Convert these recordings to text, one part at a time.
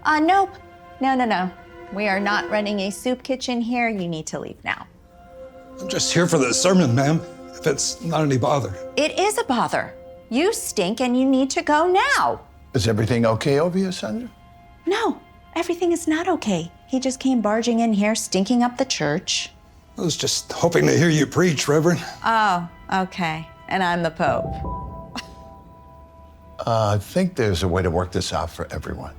Nope. No. We are not running a soup kitchen here. You need to leave now. I'm just here for the sermon, ma'am, if it's not any bother. It is a bother. You stink and you need to go now. Is everything okay over here, Sandra? No, everything is not okay. He just came barging in here, stinking up the church. I was just hoping to hear you preach, Reverend. Oh, okay. And I'm the Pope. I think there's a way to work this out for everyone.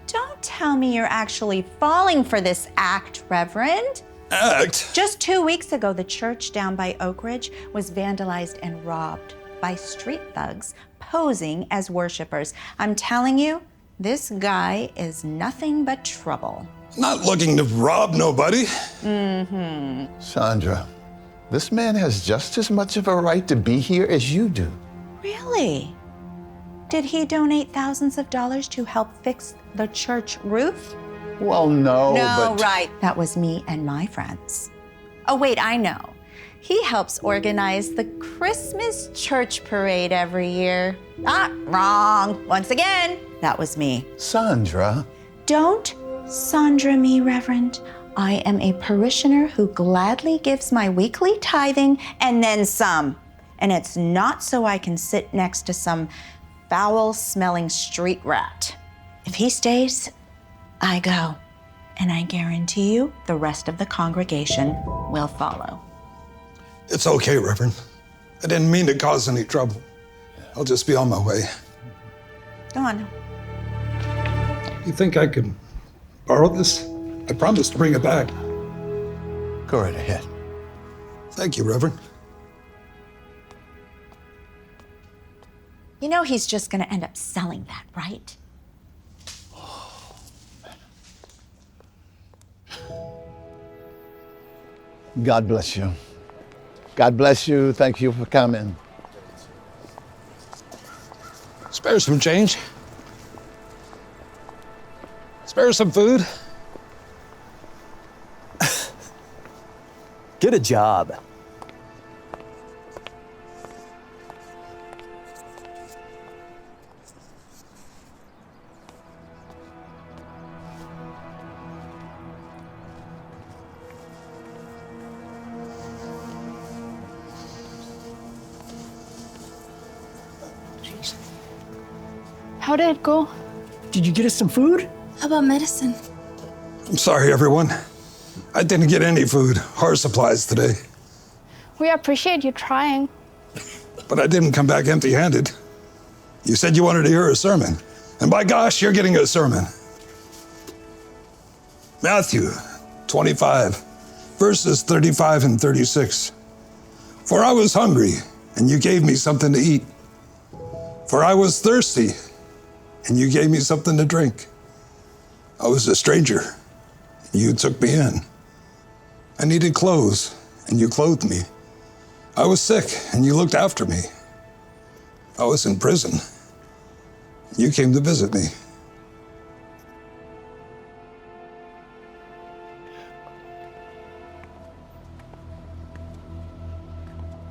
Don't tell me you're actually falling for this act, Reverend. Act? Just 2 weeks ago, the church down by Oak Ridge was vandalized and robbed by street thugs posing as worshipers. I'm telling you, this guy is nothing but trouble. Not looking to rob nobody. Sandra, this man has just as much of a right to be here as you do. Really? Did he donate thousands of dollars to help fix the church roof? Well, no, No, but... right. That was me and my friends. Oh, wait, I know. He helps organize the Christmas church parade every year. Ah, wrong. Once again, that was me. Sandra. Don't Sandra me, Reverend. I am a parishioner who gladly gives my weekly tithing and then some. And it's not so I can sit next to some foul-smelling street rat. If he stays, I go. And I guarantee you the rest of the congregation will follow. It's okay, Reverend. I didn't mean to cause any trouble. I'll just be on my way. Go on. You think I could borrow this? I promised to bring it back. Go right ahead. Thank you, Reverend. You know he's just gonna end up selling that, right? God bless you. God bless you. Thank you for coming. Spare some change. Spare some food. Get a job. How did it go? Did you get us some food? How about medicine? I'm sorry, everyone. I didn't get any food or supplies today, We appreciate you trying. but I didn't come back empty-handed. You said you wanted to hear a sermon, and by gosh, you're getting a sermon. Matthew 25, verses 35 and 36. For I was hungry, and you gave me something to eat. For I was thirsty, and you gave me something to drink. I was a stranger, and you took me in. I needed clothes, and you clothed me. I was sick, and you looked after me. I was in prison. You came to visit me.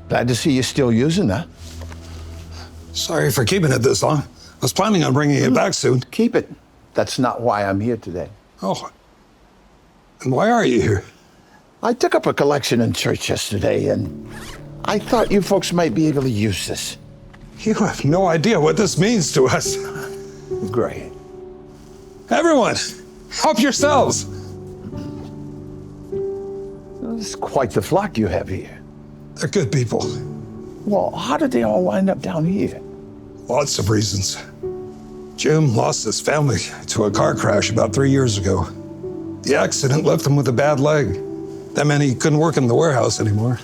Glad to see you still using that. Sorry for keeping it this long. I was planning on bringing it back soon. Keep it. That's not why I'm here today. Oh, and why are you here? I took up a collection in church yesterday, and I thought you folks might be able to use this. You have no idea what this means to us. Great. Everyone, help yourselves. It's quite the flock you have here. They're good people. Well, how did they all wind up down here? Lots of reasons. Jim lost his family to a car crash about 3 years ago. The accident left him with a bad leg. That meant he couldn't work in the warehouse anymore.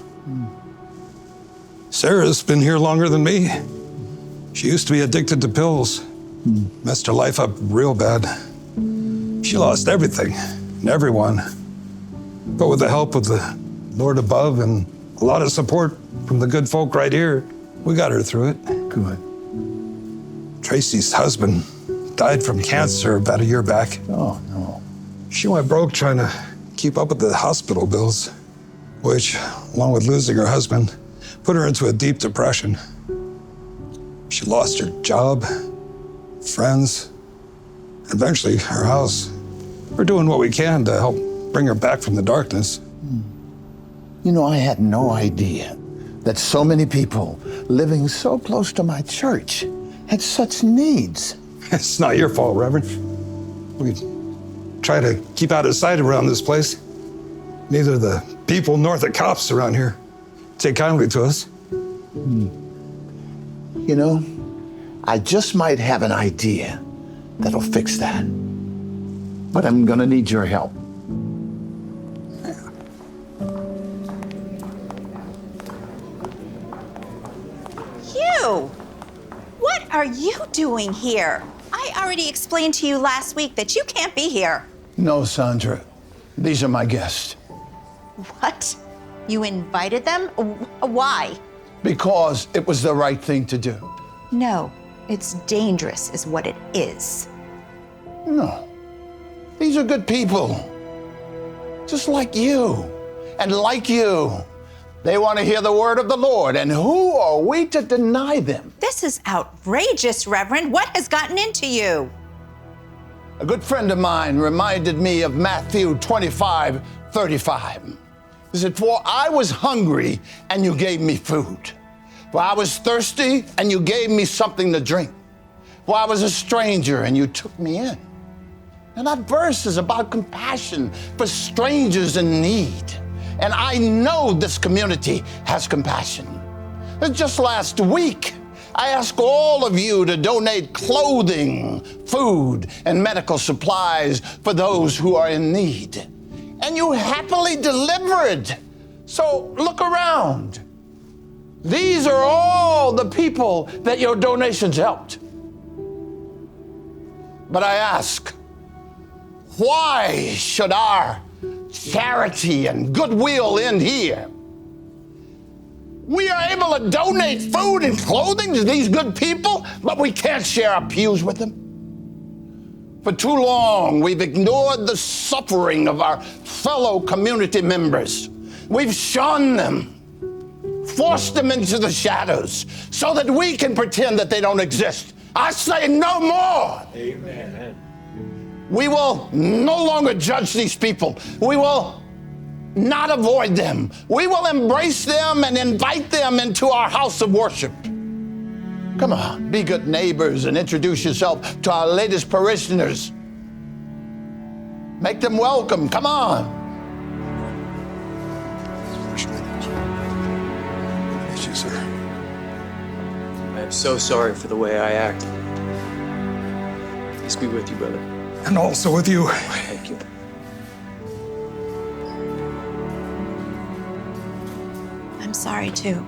Sarah's been here longer than me. She used to be addicted to pills. Messed her life up real bad. She lost everything and everyone. But with the help of the Lord above and a lot of support from the good folk right here, we got her through it. Good. Tracy's husband died from cancer about a year back. Oh, no. She went broke trying to keep up with the hospital bills, which, along with losing her husband, put her into a deep depression. She lost her job, friends, eventually her house. We're doing what we can to help bring her back from the darkness. You know, I had no idea that so many people living so close to my church had such needs. It's not your fault, Reverend. We try to keep out of sight around this place. Neither the people nor the cops around here take kindly to us. You know, I just might have an idea that'll fix that. But I'm gonna need your help. You! What are you doing here? I already explained to you last week that you can't be here. No, Sandra, these are my guests. What? You invited them? Why? Because it was the right thing to do. No, it's dangerous is what it is. No, these are good people. Just like you and like you. They want to hear the word of the Lord, and who are we to deny them? This is outrageous, Reverend. What has gotten into you? A good friend of mine reminded me of Matthew 25:35. He said, "For I was hungry, and you gave me food. For I was thirsty, and you gave me something to drink. For I was a stranger, and you took me in." And that verse is about compassion for strangers in need. And I know this community has compassion. Just last week, I asked all of you to donate clothing, food, and medical supplies for those who are in need. And you happily delivered. So look around. These are all the people that your donations helped. But I ask, why should our charity and goodwill end here? We are able to donate food and clothing to these good people, but we can't share our pews with them. For too long, we've ignored the suffering of our fellow community members. We've shunned them, forced them into the shadows so that we can pretend that they don't exist. I say no more. Amen. We will no longer judge these people. We will not avoid them. We will embrace them and invite them into our house of worship. Come on, be good neighbors and introduce yourself to our latest parishioners. Make them welcome. Come on. Thank you, sir. I am so sorry for the way I acted. Peace be with you, brother. And also with you. Thank you. I'm sorry, too.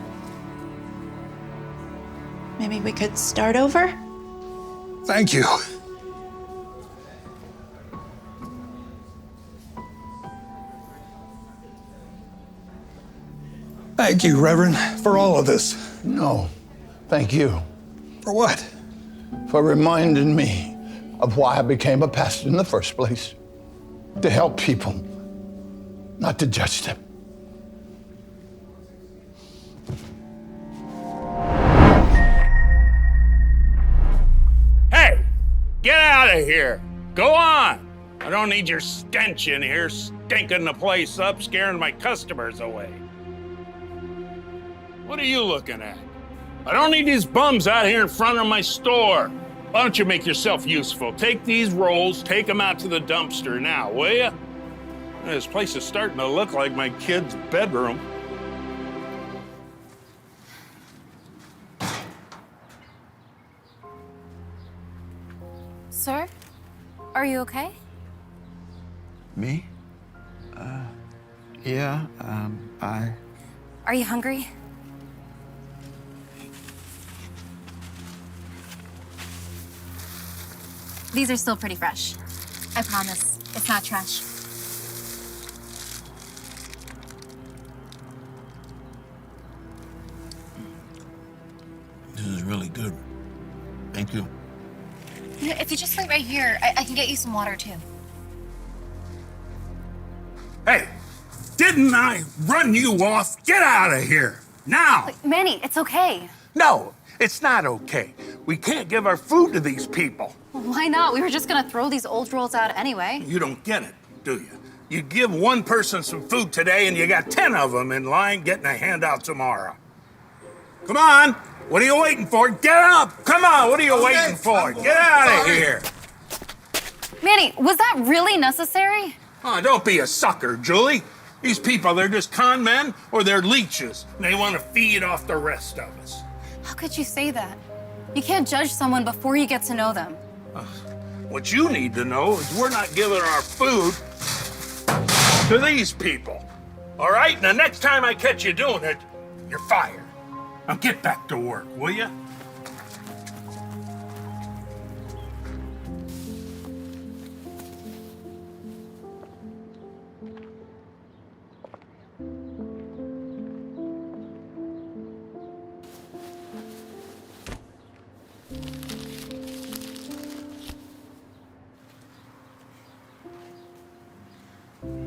Maybe we could start over? Thank you. Thank you, Reverend, for all of this. No, thank you For what? for reminding me of why I became a pastor in the first place. To help people, not to judge them. Hey, get out of here. Go on. I don't need your stench in here, stinking the place up, scaring my customers away. What are you looking at? I don't need these bums out here in front of my store. Why don't you make yourself useful? Take these rolls, take them out to the dumpster now, will you? This place is starting to look like my kid's bedroom. Sir, are you okay? Me? Yeah, Are you hungry? These are still pretty fresh. I promise, it's not trash. this is really good. Thank you. You know, if you just wait right here, I can get you some water too. Hey, didn't I run you off? Get out of here, now! Manny, it's okay. No, It's not okay. We can't give our food to these people. Why not? We were just gonna throw these old rolls out anyway. You don't get it, do you? You give one person some food today and you got 10 of them in line getting a handout tomorrow. Come on. What are you waiting for? Get up. Come on. What are you waiting for? Get out of here. Manny, was that really necessary? Oh, don't be a sucker, Julie. These people, they're just con men or they're leeches. And they want to feed off the rest of us. How could you say that? You can't judge someone before you get to know them. What you need to know is we're not giving our food to these people. All right? And the next time I catch you doing it, you're fired. Now get back to work, will you?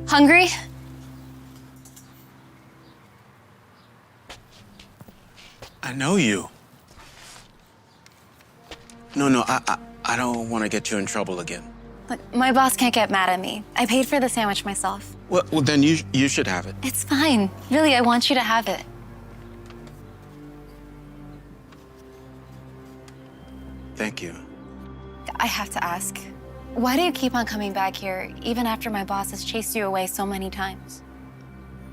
Hungry? I know you. No, I don't want to get you in trouble again. Look, my boss can't get mad at me. I paid for the sandwich myself. Well, then you should have it. It's fine. Really, I want you to have it. Thank you. I have to ask, why do you keep on coming back here, even after my boss has chased you away so many times?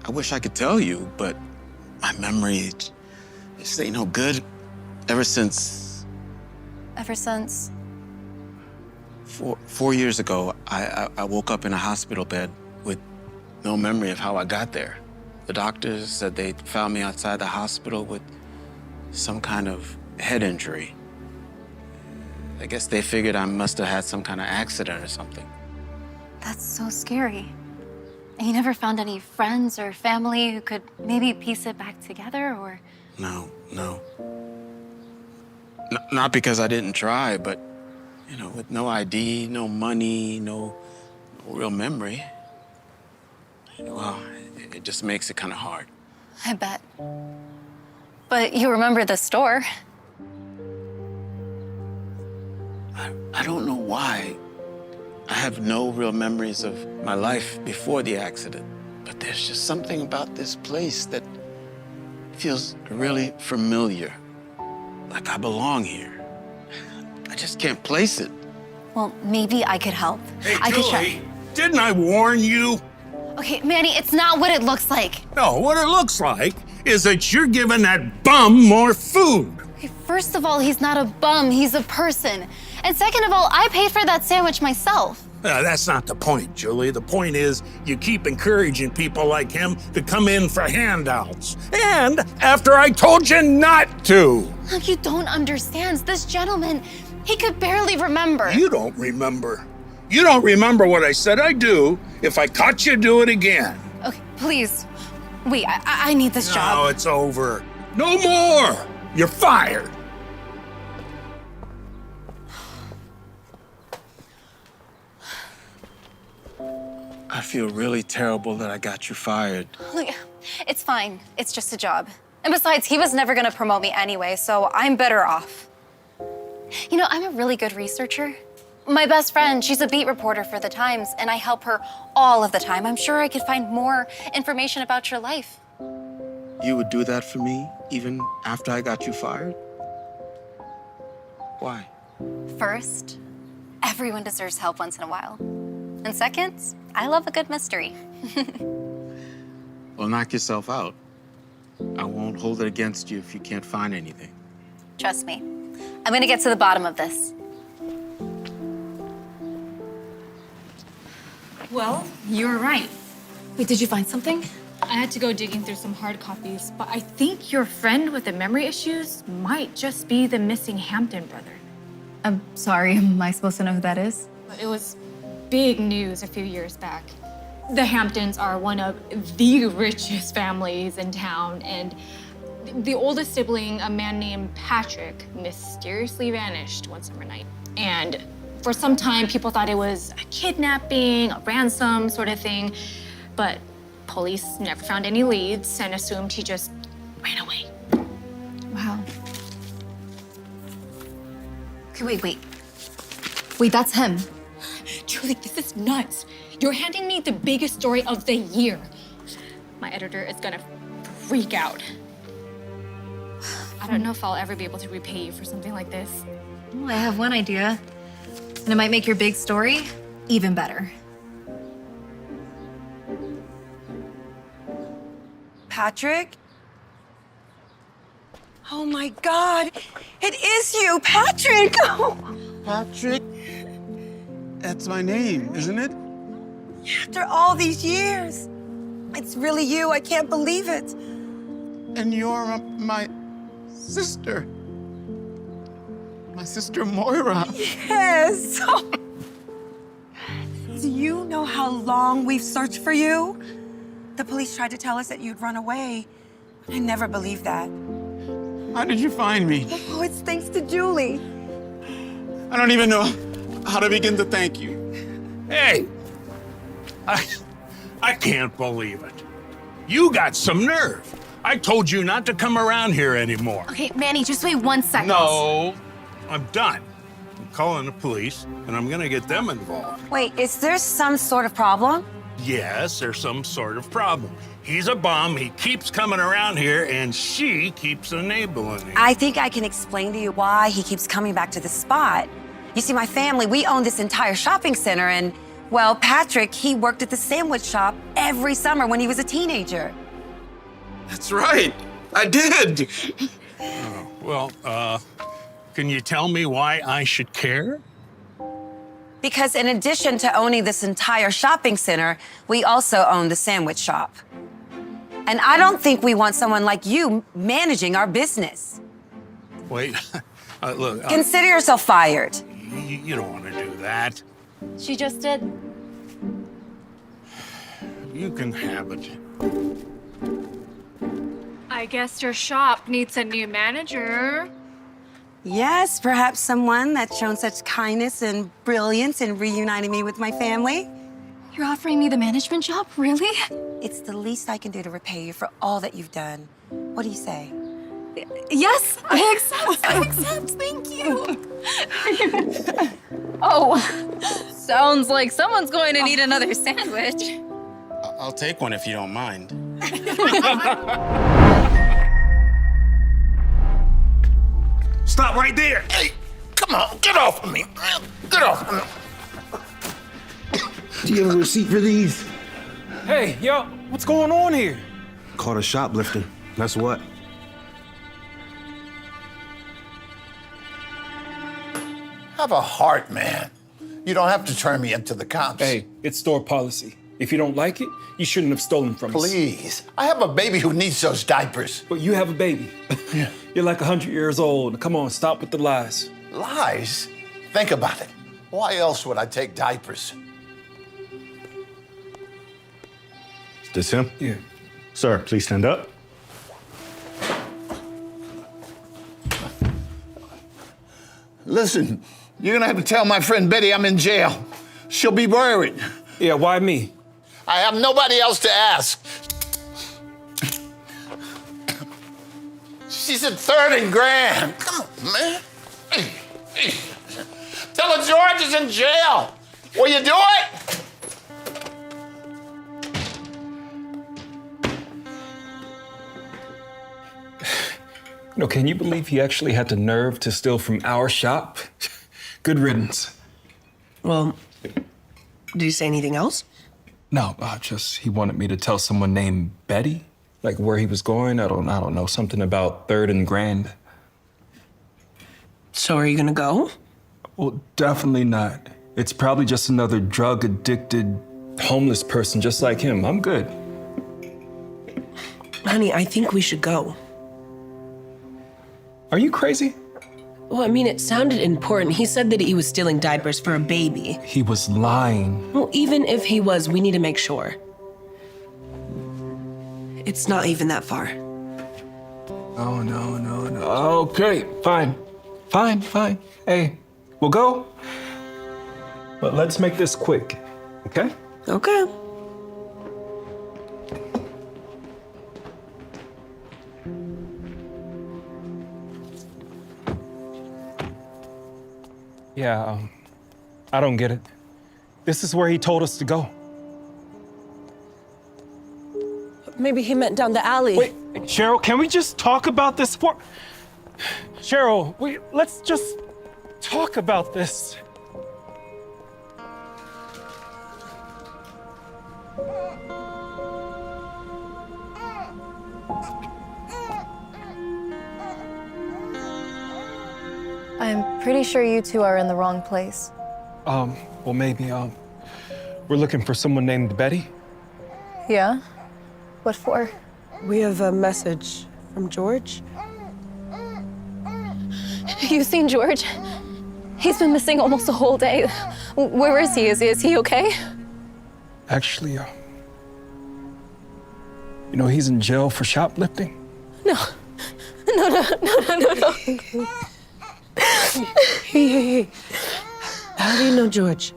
I wish I could tell you, but my memory just ain't no good. Ever since Ever since? 4 years ago, I woke up in a hospital bed with no memory of how I got there. The doctors said they found me outside the hospital with some kind of head injury. I guess they figured I must have had some kind of accident or something. That's so scary. And you never found any friends or family who could maybe piece it back together, or? No. Not because I didn't try, but, you know, with no ID, no money, no real memory, well, it just makes it kind of hard. I bet. But you remember the store. I don't know why. I have no real memories of my life before the accident, but there's just something about this place that feels really familiar, like I belong here. I just can't place it. Well, maybe I could help. Hey, I could Julie, didn't I warn you? Okay, Manny, it's not what it looks like. No, what it looks like is that you're giving that bum more food. Okay, first of all, he's not a bum, he's a person. And second of all, I paid for that sandwich myself. That's not the point, Julie. The point is you keep encouraging people like him to come in for handouts. And after I told you not to. Look, you don't understand. This gentleman, he could barely remember. You don't remember. You don't remember what I said I'd do if I caught you do it again. Okay, please. Wait, I need this No, job. it's over. No more. You're fired. I feel really terrible that I got you fired. Look, it's fine. It's just a job. And besides, he was never gonna promote me anyway, so I'm better off. You know, I'm a really good researcher. My best friend, she's a beat reporter for the Times, and I help her all of the time. I'm sure I could find more information about your life. You would do that for me even after I got you fired? Why? First, everyone deserves help once in a while. And second, I love a good mystery. Well, knock yourself out. I won't hold it against you if you can't find anything. Trust me. I'm gonna get to the bottom of this. Well, you were right. Wait, did you find something? I had to go digging through some hard copies, but I think your friend with the memory issues might just be the missing Hampton brother. I'm sorry, am I supposed to know who that is? But it was big news a few years back. The Hamptons are one of the richest families in town, and the oldest sibling, a man named Patrick, mysteriously vanished one summer night. And for some time, people thought it was a kidnapping, a ransom sort of thing, but police never found any leads and assumed he just ran away. Wow. Wait. Wait, that's him. Julie, this is nuts. You're handing me the biggest story of the year. My editor is gonna freak out. I don't know if I'll ever be able to repay you for something like this. Well, I have one idea, and it might make your big story even better. Patrick? Oh my God, it is you, Patrick! Patrick? That's my name, isn't it? After all these years, it's really you. I can't believe it. And you're my sister. My sister Moira. Yes. Do you know how long we've searched for you? The police tried to tell us that you'd run away. I never believed that. How did you find me? Oh, it's thanks to Julie. I don't even know how to begin to thank you. Hey, I can't believe it. You got some nerve. I told you not to come around here anymore. Okay, Manny, just wait 1 second. No, I'm done. I'm calling the police, and I'm gonna get them involved. Wait, is there some sort of problem? Yes, there's some sort of problem. He's a bum, he keeps coming around here, and she keeps enabling him. I think I can explain to you why he keeps coming back to the spot. You see, my family, we own this entire shopping center, and, well, Patrick, he worked at the sandwich shop every summer when he was a teenager. That's right. I did. Can you tell me why I should care? Because in addition to owning this entire shopping center, we also own the sandwich shop. And I don't think we want someone like you managing our business. Wait, look. Consider yourself fired. You don't want to do that. She just did. You can have it. I guess your shop needs a new manager. Yes, perhaps someone that's shown such kindness and brilliance in reuniting me with my family. You're offering me the management job? Really? It's the least I can do to repay you for all that you've done. What do you say? Yes, I accept. I accept. Thank you. Oh, sounds like someone's going to need another sandwich. I'll take one if you don't mind. Stop right there. Hey, come on, get off of me. Get off of me. Do you have a receipt for these? Hey, yo, what's going on here? Caught a shoplifting. That's what. Have a heart, man. You don't have to turn me into the cops. Hey, it's store policy. If you don't like it, you shouldn't have stolen from us. Please. I have a baby who needs those diapers. But you have a baby. Yeah. You're like 100 years old. Come on, stop with the lies. Lies? Think about it. Why else would I take diapers? Is this him? Yeah. Sir, please stand up. Listen, you're gonna have to tell my friend Betty I'm in jail. She'll be worried. Yeah, why me? I have nobody else to ask. She's at 3rd and Grand. Come on, man. Tell her George is in jail. Will you do it? No, can you believe he actually had the nerve to steal from our shop? Good riddance. Well, did he say anything else? No, just he wanted me to tell someone named Betty, like where he was going. I don't know, something about 3rd and Grand. So are you gonna go? Well, definitely not. It's probably just another drug-addicted, homeless person just like him. I'm good. Honey, I think we should go. Are you crazy? Well, I mean, it sounded important. He said that he was stealing diapers for a baby. He was lying. Well, even if he was, we need to make sure. It's not even that far. Oh, no. Okay, fine. Hey, we'll go. But let's make this quick, okay? Okay. Yeah, I don't get it. This is where he told us to go. Maybe he meant down the alley. Wait, Cheryl, can we just talk about this for... Cheryl, let's just talk about this. I'm pretty sure you two are in the wrong place. Well, maybe, we're looking for someone named Betty. Yeah? What for? We have a message from George. You seen George? He's been missing almost a whole day. Where is he? Is he okay? Actually, you know, he's in jail for shoplifting. No. Hey. How do you know George?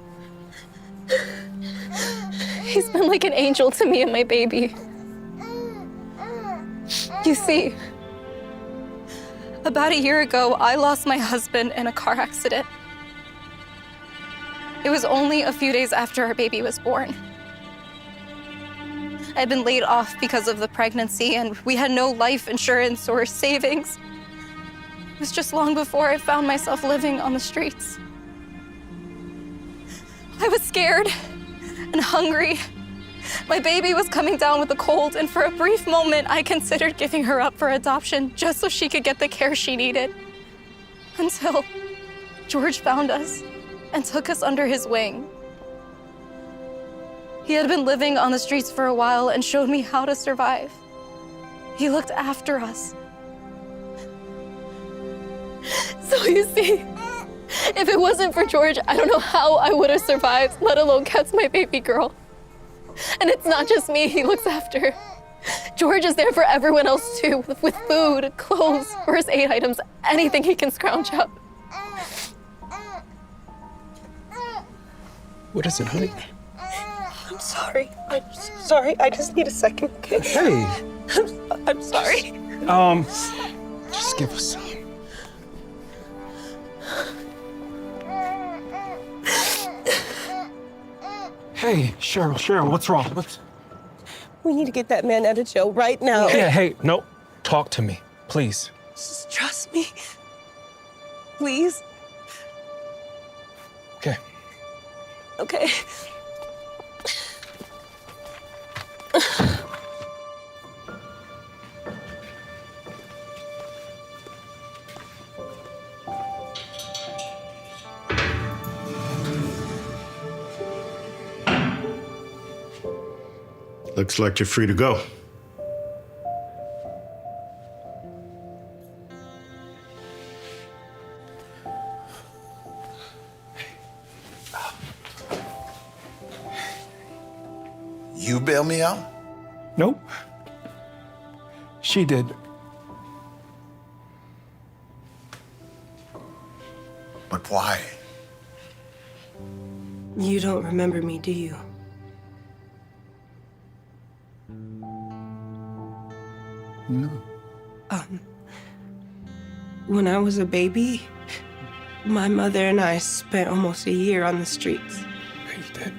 He's been like an angel to me and my baby. You see, about a year ago, I lost my husband in a car accident. It was only a few days after our baby was born. I'd been laid off because of the pregnancy, and we had no life insurance or savings. It was just long before I found myself living on the streets. I was scared and hungry. My baby was coming down with a cold, and for a brief moment, I considered giving her up for adoption just so she could get the care she needed. Until George found us and took us under his wing. He had been living on the streets for a while and showed me how to survive. He looked after us. So you see, if it wasn't for George, I don't know how I would have survived, let alone kept my baby girl. And it's not just me he looks after. George is there for everyone else too, with food, clothes, first aid items, anything he can scrounge up. What is it, honey? I'm sorry. I'm so sorry. I just need a second, okay? Hey. I'm sorry. Just give us some. Hey, Cheryl, what's wrong? We need to get that man out of jail right now. Hey, no, talk to me, please. Just trust me. Please. Okay. Okay. Looks like you're free to go. You bail me out? Nope. She did. But why? You don't remember me, do you? No. When I was a baby, my mother and I spent almost a year on the streets. You did.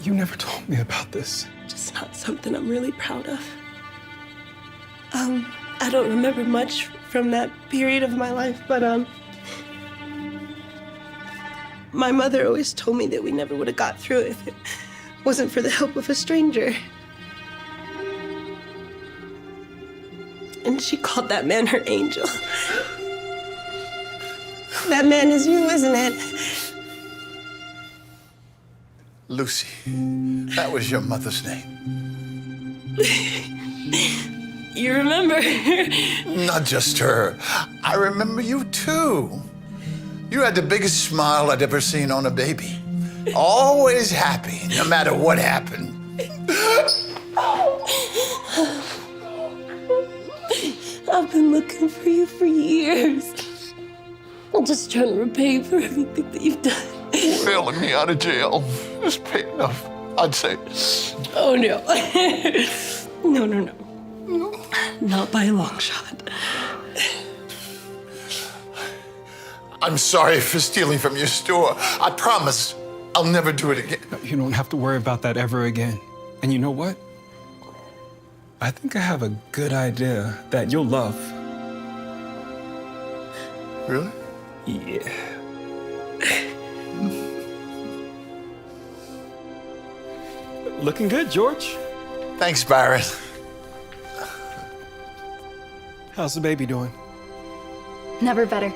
You never told me about this. Just not something I'm really proud of. I don't remember much from that period of my life, but my mother always told me that we never would have got through it if it wasn't for the help of a stranger. And she called that man her angel. That man is you, isn't it? Lucy, that was your mother's name. You remember? Not just her. I remember you too. You had the biggest smile I'd ever seen on a baby. Always happy, no matter what happened. I've been looking for you for years. I'm just trying to repay you for everything that you've done. Bailing me out of jail is pay enough, I'd say. Oh, no. No. Not by a long shot. I'm sorry for stealing from your store. I promise I'll never do it again. You don't have to worry about that ever again. And you know what? I think I have a good idea that you'll love. Really? Yeah. Looking good, George. Thanks, Byron. How's the baby doing? Never better.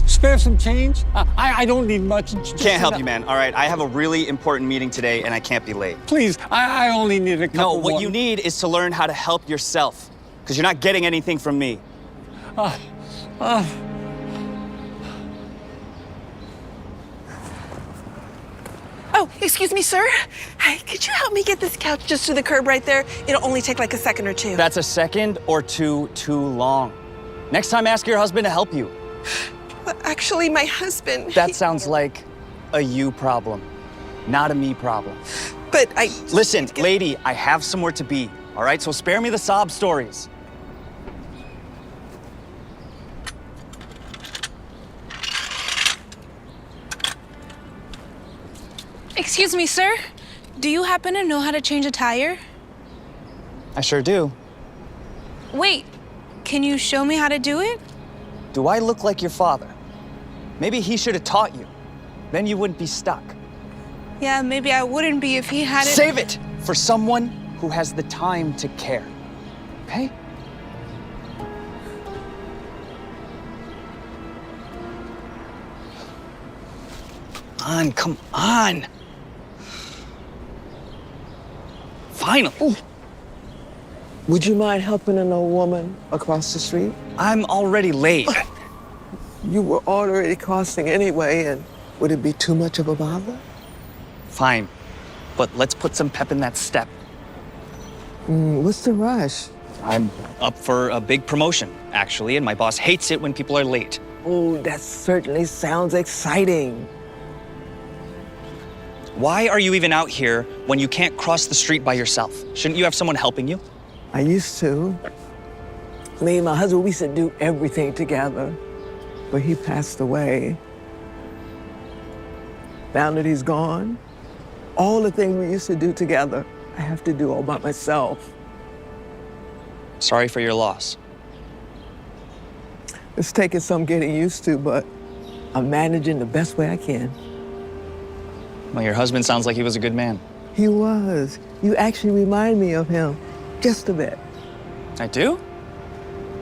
Spare some change? I don't need much. Can't help you, man. All right, I have a really important meeting today, and I can't be late. Please, I only need a couple. No, what you need is to learn how to help yourself, because you're not getting anything from me. Oh, excuse me, sir. Hi, could you help me get this couch just to the curb right there? It'll only take like a second or two. That's a second or two too long. Next time, ask your husband to help you. But actually, my husband... That sounds like a you problem, not a me problem. But I... Listen, lady, I have somewhere to be, all right? So spare me the sob stories. Excuse me, sir. Do you happen to know how to change a tire? I sure do. Wait, can you show me how to do it? Do I look like your father? Maybe he should have taught you. Then you wouldn't be stuck. Yeah, maybe I wouldn't be if he hadn't... Save it for someone who has the time to care, okay? Come on. Finally. Ooh. Would you mind helping an old woman across the street? I'm already late. You were already crossing anyway, and would it be too much of a bother? Fine, but let's put some pep in that step. What's the rush? I'm up for a big promotion, actually, and my boss hates it when people are late. Oh, that certainly sounds exciting. Why are you even out here when you can't cross the street by yourself? Shouldn't you have someone helping you? I used to. Me and my husband, we used to do everything together. But he passed away. Now that he's gone, all the things we used to do together, I have to do all by myself. Sorry for your loss. It's taking some getting used to, but I'm managing the best way I can. Well, your husband sounds like he was a good man. He was. You actually remind me of him, just a bit. I do?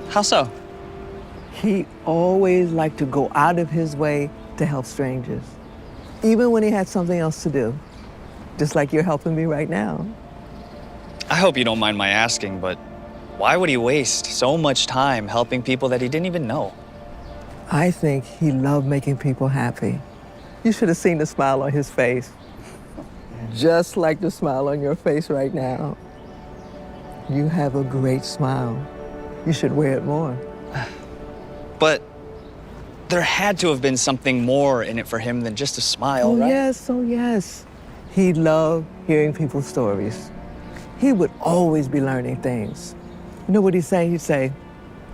How so? He always liked to go out of his way to help strangers, even when he had something else to do, just like you're helping me right now. I hope you don't mind my asking, but why would he waste so much time helping people that he didn't even know? I think he loved making people happy. You should have seen the smile on his face, just like the smile on your face right now. You have a great smile. You should wear it more. But there had to have been something more in it for him than just a smile, right? Yes, oh yes. He loved hearing people's stories. He would always be learning things. You know what he'd say? He'd say,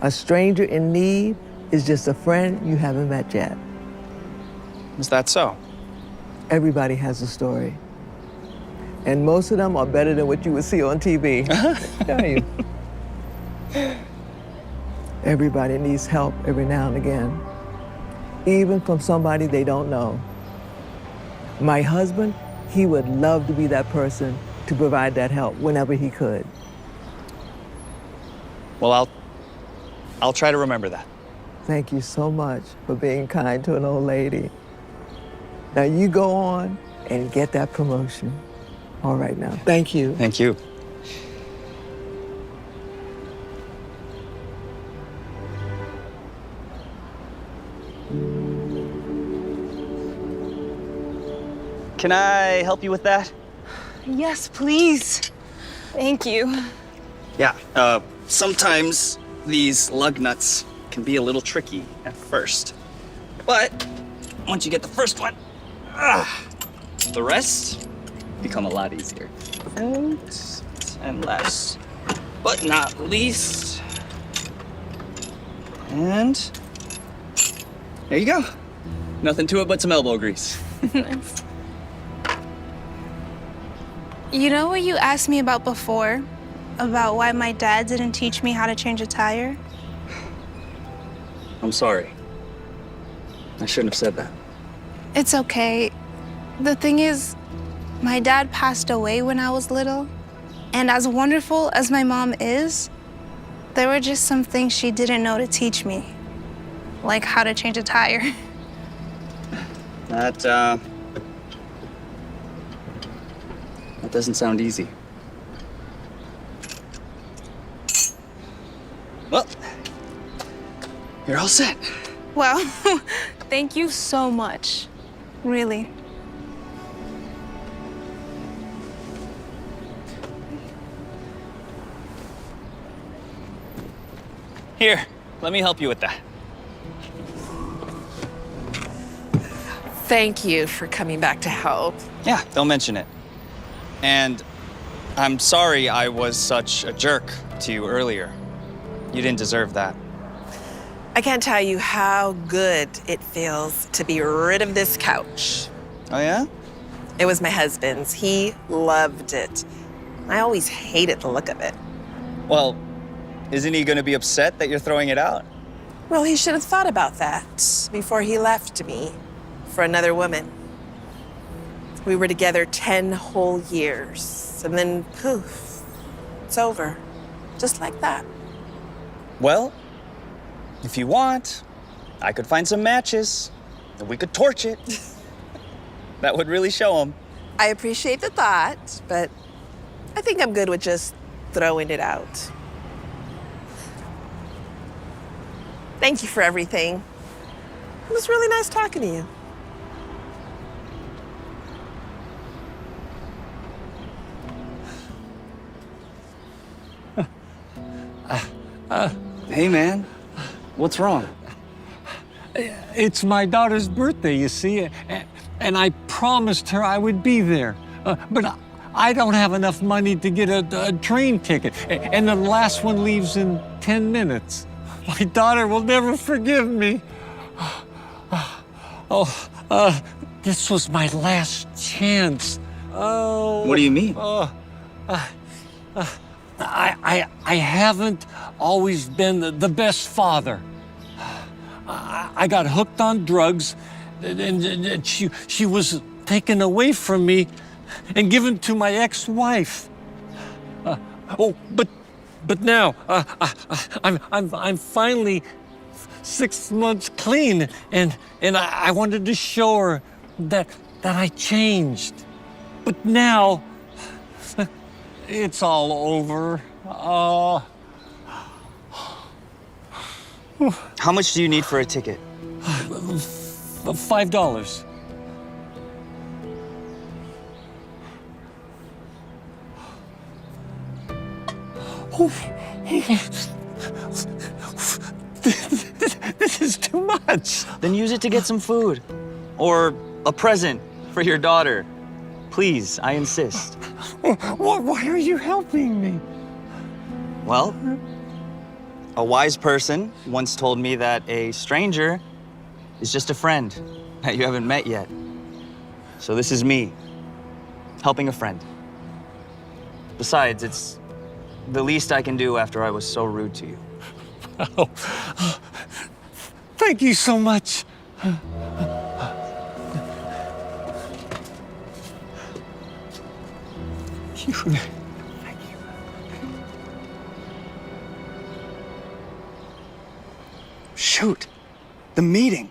a stranger in need is just a friend you haven't met yet. Is that so? Everybody has a story. And most of them are better than what you would see on TV. Tell you. Everybody needs help every now and again, even from somebody they don't know. My husband, he would love to be that person to provide that help whenever he could. Well, I'll try to remember that. Thank you so much for being kind to an old lady. Now you go on and get that promotion. All right now, thank you. Thank you. Can I help you with that? Yes, please. Thank you. Yeah, sometimes these lug nuts can be a little tricky at first. But once you get the first one, The rest become a lot easier. And last but not least. And there you go. Nothing to it but some elbow grease. You know what you asked me about before? About why my dad didn't teach me how to change a tire? I'm sorry. I shouldn't have said that. It's okay. The thing is, my dad passed away when I was little. And as wonderful as my mom is, there were just some things she didn't know to teach me. Like how to change a tire. That doesn't sound easy. Well, you're all set. Well, thank you so much. Really. Here, let me help you with that. Thank you for coming back to help. Yeah, don't mention it. And I'm sorry I was such a jerk to you earlier. You didn't deserve that. I can't tell you how good it feels to be rid of this couch. Oh, yeah? It was my husband's. He loved it. I always hated the look of it. Well, isn't he gonna be upset that you're throwing it out? Well, he should have thought about that before he left me for another woman. We were together 10 whole years, and then poof, it's over. Just like that. Well, if you want, I could find some matches and we could torch it. That would really show him. I appreciate the thought, but I think I'm good with just throwing it out. Thank you for everything. It was really nice talking to you. Hey, man. What's wrong? It's my daughter's birthday, you see, and I promised her I would be there. But I don't have enough money to get a train ticket, and the last one leaves in 10 minutes. My daughter will never forgive me. This was my last chance. Oh. What do you mean? I haven't always been the best father. I got hooked on drugs, and she was taken away from me and given to my ex-wife. But now I'm finally 6 months clean, and I wanted to show her that I changed. But now it's all over. How much do you need for a ticket? $5. This is too much. Then use it to get some food. Or a present for your daughter. Please, I insist. Why are you helping me? Well, a wise person once told me that a stranger is just a friend that you haven't met yet. So this is me, helping a friend. Besides, it's the least I can do after I was so rude to you. Oh, thank you so much. Shoot, the meeting.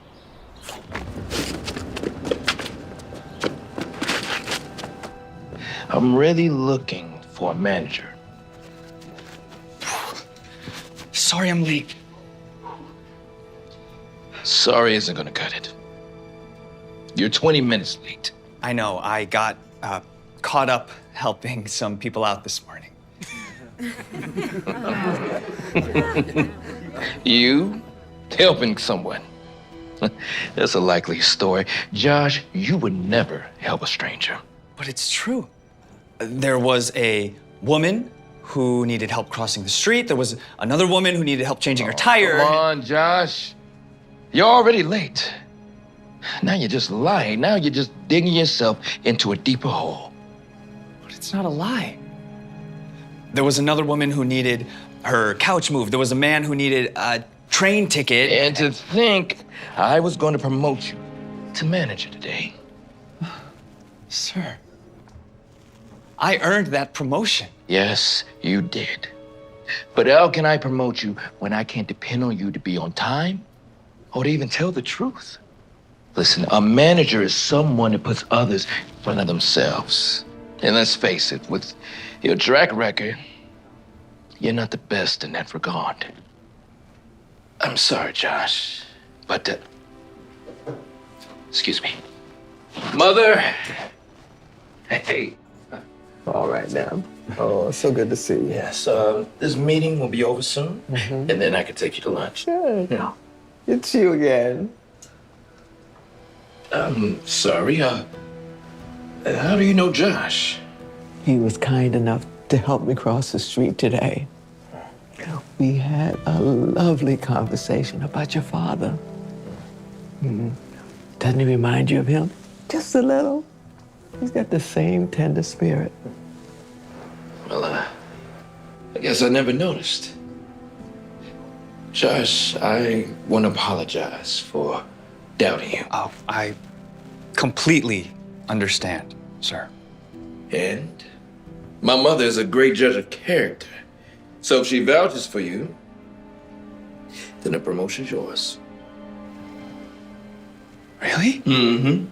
I'm really looking for a manager. Sorry I'm late. Sorry isn't gonna cut it. You're 20 minutes late. I know, I got caught up helping some people out this morning. You helping someone. That's a likely story. Josh, you would never help a stranger. But it's true. There was a woman who needed help crossing the street. There was another woman who needed help changing her tire. Come on, Josh. You're already late. Now you're just lying. Now you're just digging yourself into a deeper hole. But it's not a lie. There was another woman who needed her couch moved. There was a man who needed a train ticket. And to think I was going to promote you to manager today. Sir, I earned that promotion. Yes, you did. But how can I promote you when I can't depend on you to be on time or to even tell the truth? Listen, a manager is someone that puts others in front of themselves. And let's face it, with your track record, you're not the best in that regard. I'm sorry, Josh, but, excuse me. Mother, hey. All right now. Oh, so good to see you. Yes, this meeting will be over soon, and then I can take you to lunch. Good. Yeah. It's you again. I'm sorry, how do you know Josh? He was kind enough to help me cross the street today. We had a lovely conversation about your father. Doesn't he remind you of him? Just a little. He's got the same tender spirit. Well, I guess I never noticed. Josh, I want to apologize for doubting you. Oh, I completely understand, sir. And my mother is a great judge of character. So if she vouches for you, then the promotion's yours. Really? Mm-hmm.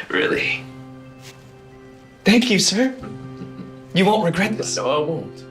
Really. Thank you, sir. You won't regret this. No, I won't.